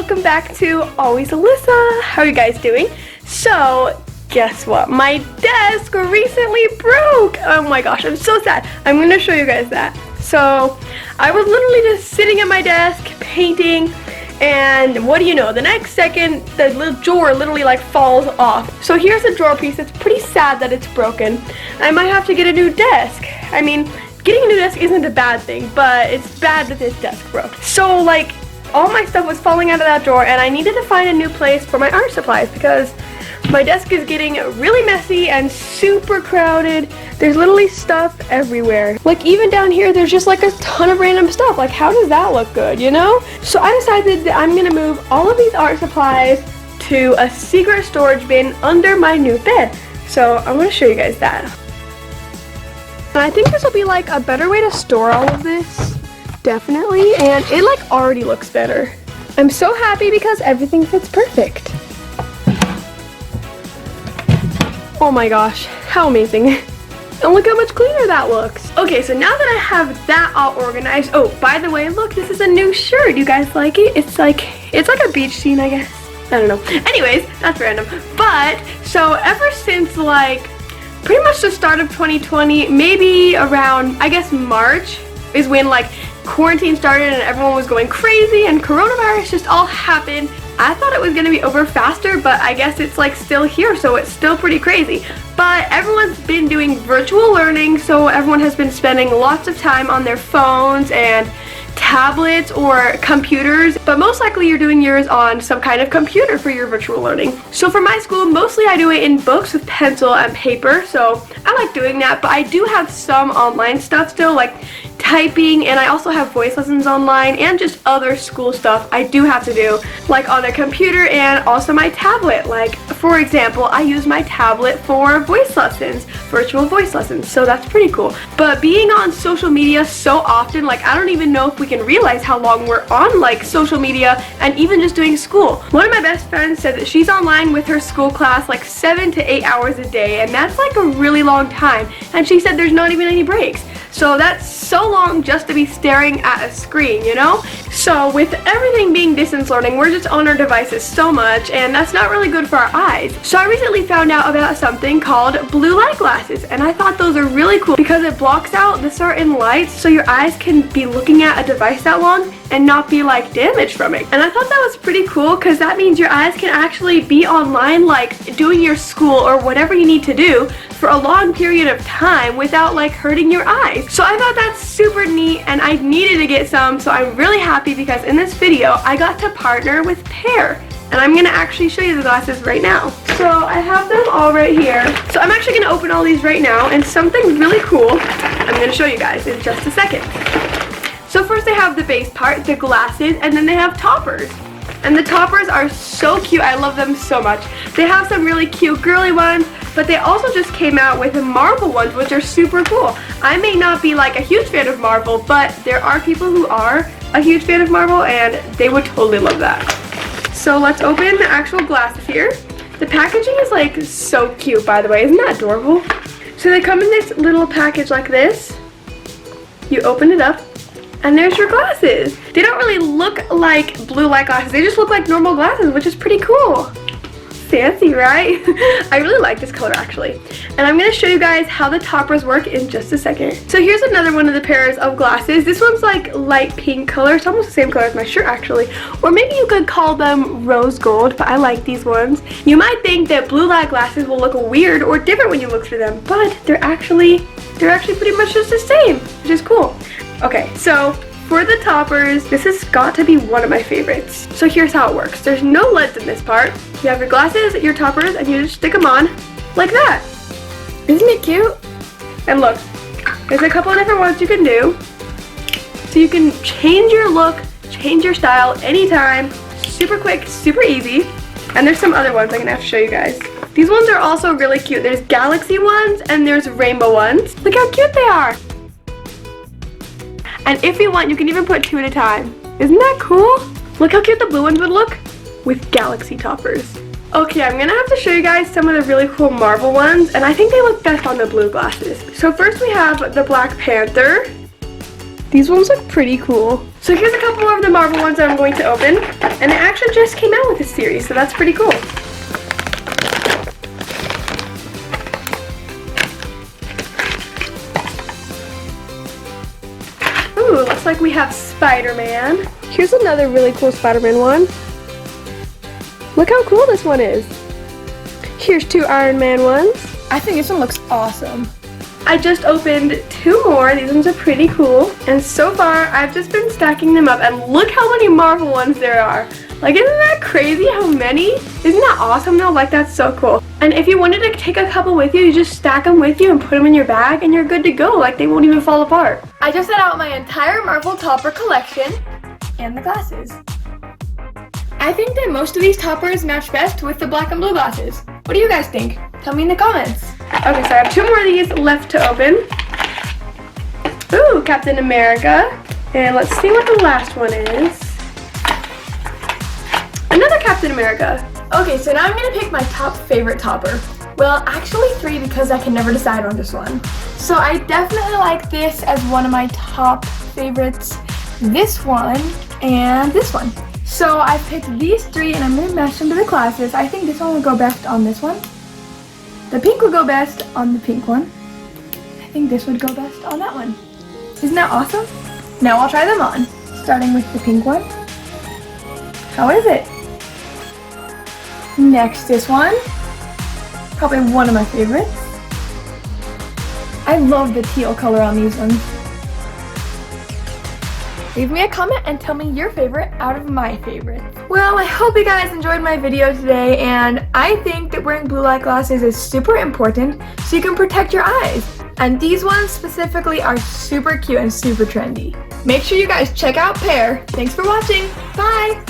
welcome back to Always Alyssa. How are you guys doing? So, guess what? My desk recently broke. Oh my gosh, I'm so sad. I'm going to show you guys that. So, I was literally just sitting at my desk painting, and what do you know? The next second, the little drawer literally like falls off. So here's a drawer piece. It's pretty sad that it's broken. I might have to get a new desk. I mean, getting a new desk isn't a bad thing, but it's bad that this desk broke. So like, all my stuff was falling out of that drawer, and I needed to find a new place for my art supplies because my desk is getting really messy and super crowded. There's literally stuff everywhere. Like even down here, there's just like a ton of random stuff. Like how does that look good, you know? So I decided that I'm gonna move all of these art supplies to a secret storage bin under my new bed. So I'm gonna show you guys that. And I think this will be like a better way to store all of this. Definitely, and it like already looks better. I'm so happy because everything fits perfect. Oh my gosh, how amazing. And look how much cleaner that looks. Okay, so now that I have that all organized, oh, by the way, look, this is a new shirt. You guys like it? It's like a beach scene, I guess. I don't know. Anyways, that's random. But, so ever since like, pretty much the start of 2020, maybe around, I guess March, is when like quarantine started and everyone was going crazy and coronavirus just all happened. I thought it was gonna be over faster, but I guess it's like still here, so it's still pretty crazy. But everyone's been doing virtual learning, so everyone has been spending lots of time on their phones and tablets or computers, but most likely you're doing yours on some kind of computer for your virtual learning. So for my school, mostly I do it in books with pencil and paper, so I like doing that, but I do have some online stuff still, like typing, and I also have voice lessons online and just other school stuff I do have to do, like on a computer and also my tablet. Like for example, I use my tablet for voice lessons, virtual voice lessons, so that's pretty cool. But being on social media so often, like I don't even know if we can realize how long we're on like social media and even just doing school. One of my best friends said that she's online with her school class like 7 to 8 hours a day, and that's like a really long time, and she said there's not even any breaks. So that's so long just to be staring at a screen, you know? So with everything being distance learning, we're just on our devices so much, and that's not really good for our eyes. So I recently found out about something called blue light glasses, and I thought those are really cool because it blocks out the certain lights so your eyes can be looking at a device that long and not be like damaged from it. And I thought that was pretty cool because that means your eyes can actually be online, like doing your school or whatever you need to do for a long period of time without like hurting your eyes. So I thought that's super neat, and I needed to get some, so I'm really happy because in this video I got to partner with Pair, and I'm gonna actually show you the glasses right now. So I have them all right here. So I'm actually gonna open all these right now, and something really cool I'm gonna show you guys in just a second. So first they have the base part, the glasses, and then they have toppers. And the toppers are so cute. I love them so much. They have some really cute girly ones, but they also just came out with Marvel ones, which are super cool. I may not be like a huge fan of Marvel, but there are people who are a huge fan of Marvel, and they would totally love that. So let's open the actual glasses here. The packaging is like so cute, by the way. Isn't that adorable? So they come in this little package like this. You open it up, and there's your glasses. They don't really look like blue light glasses. They just look like normal glasses, which is pretty cool. Fancy, right? I really like this color actually. And I'm gonna show you guys how the toppers work in just a second. So here's another one of the pairs of glasses. This one's like light pink color. It's almost the same color as my shirt actually. Or maybe you could call them rose gold, but I like these ones. You might think that blue light glasses will look weird or different when you look through them, but they're actually pretty much just the same, which is cool. Okay, so for the toppers, this has got to be one of my favorites. So here's how it works. There's no lids in this part. You have your glasses, your toppers, and you just stick them on like that. Isn't it cute? And look, there's a couple of different ones you can do. So you can change your look, change your style anytime. Super quick, super easy. And there's some other ones I'm gonna have to show you guys. These ones are also really cute. There's galaxy ones and there's rainbow ones. Look how cute they are. And if you want, you can even put 2 at a time. Isn't that cool? Look how cute the blue ones would look with galaxy toppers. Okay, I'm gonna have to show you guys some of the really cool Marvel ones, and I think they look best on the blue glasses. So first we have the Black Panther. These ones look pretty cool. So here's a couple more of the Marvel ones that I'm going to open. And they actually just came out with this series, so that's pretty cool. Ooh, looks like we have Spider-Man. Here's another really cool Spider-Man one. Look how cool this one is. Here's 2 Iron Man ones. I think this one looks awesome. I just opened 2 more. These ones are pretty cool. And so far, I've just been stacking them up. And look how many Marvel ones there are. Like, isn't that crazy how many? Isn't that awesome though? Like, that's so cool. And if you wanted to take a couple with you, you just stack them with you and put them in your bag and you're good to go. Like, they won't even fall apart. I just set out my entire Marvel topper collection and the glasses. I think that most of these toppers match best with the black and blue glasses. What do you guys think? Tell me in the comments. Okay, so I have 2 more of these left to open. Ooh, Captain America. And let's see what the last one is. Another Captain America. Okay, so now I'm gonna pick my top favorite topper. Well, actually 3 because I can never decide on this one. So I definitely like this as one of my top favorites. This one and this one. So I picked these 3 and I'm gonna match them to the glasses. I think this one would go best on this one. The pink would go best on the pink one. I think this would go best on that one. Isn't that awesome? Now I'll try them on. Starting with the pink one. How is it? Next, this one. Probably one of my favorites. I love the teal color on these ones. Leave me a comment and tell me your favorite out of my favorites. Well, I hope you guys enjoyed my video today, and I think that wearing blue light glasses is super important so you can protect your eyes. And these ones specifically are super cute and super trendy. Make sure you guys check out Pear. Thanks for watching. Bye!